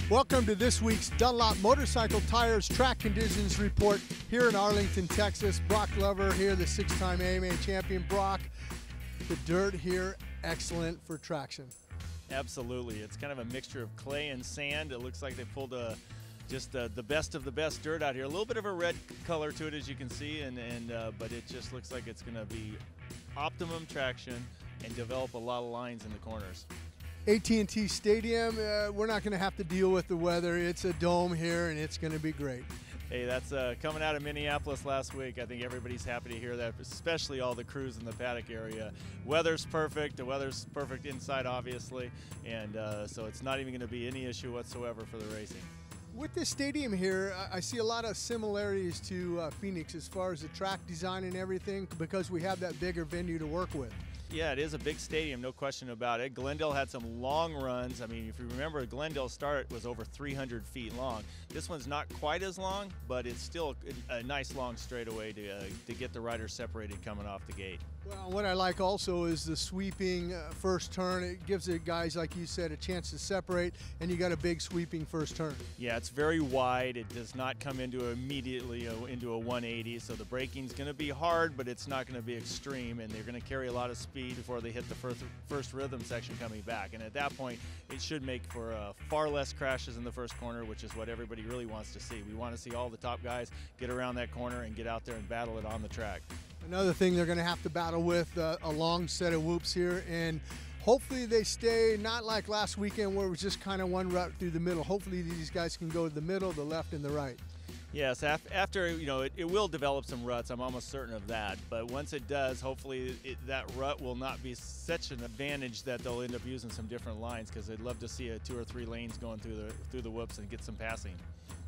Welcome to this week's Dunlop Motorcycle Tires Track Conditions Report here in Arlington, Texas. Brock Glover here, the six-time AMA champion. Brock, the dirt here, excellent for traction. Absolutely. It's kind of a mixture of clay and sand. It looks like they pulled just the best of the best dirt out here. A little bit of a red color to it, as you can see, but it just looks like it's going to be optimum traction and develop a lot of lines in the corners. AT&T Stadium, we're not going to have to deal with the weather. It's a dome here, and it's going to be great. Hey, that's coming out of Minneapolis last week. I think everybody's happy to hear that, especially all the crews in the paddock area. Weather's perfect. The weather's perfect inside, obviously, and so it's not even going to be any issue whatsoever for the racing. With this stadium here, I see a lot of similarities to Phoenix as far as the track design and everything, because we have that bigger venue to work with. Yeah, it is a big stadium, no question about it. Glendale had some long runs. I mean, if you remember, Glendale start was over 300 feet long. This one's not quite as long, but it's still a nice long straightaway to get the riders separated coming off the gate. Well, what I like also is the sweeping first turn. It gives the guys, like you said, a chance to separate, and you got a big sweeping first turn. Yeah, it's very wide. It does not come into immediately into a 180, so the braking's going to be hard, but it's not going to be extreme, and they're going to carry a lot of speed before they hit the first rhythm section coming back. And at that point, it should make for far less crashes in the first corner, which is what everybody really wants to see. We want to see all the top guys get around that corner and get out there and battle it on the track. Another thing they're going to have to battle with, a long set of whoops here, and hopefully they stay not like last weekend where it was just kind of one rut through the middle. Hopefully these guys can go to the middle, the left, and the right. Yes, after, it will develop some ruts. I'm almost certain of that. But once it does, hopefully that rut will not be such an advantage that they'll end up using some different lines, because they'd love to see 2 or 3 lanes going through the whoops and get some passing.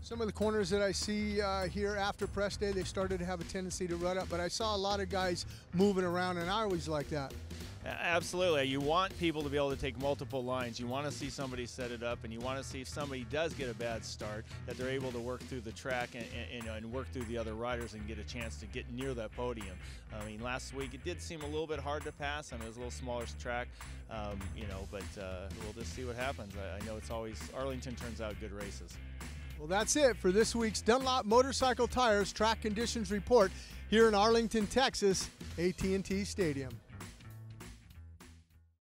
Some of the corners that I see here after press day, they started to have a tendency to rut up, but I saw a lot of guys moving around, and I always like that. Absolutely. You want people to be able to take multiple lines. You want to see somebody set it up, and you want to see if somebody does get a bad start, that they're able to work through the track and work through the other riders and get a chance to get near that podium. I mean, last week it did seem a little bit hard to pass. I mean, it was a little smaller track, but we'll just see what happens. I know it's always, Arlington turns out good races. Well, that's it for this week's Dunlop Motorcycle Tires Track Conditions Report here in Arlington, Texas, AT&T Stadium.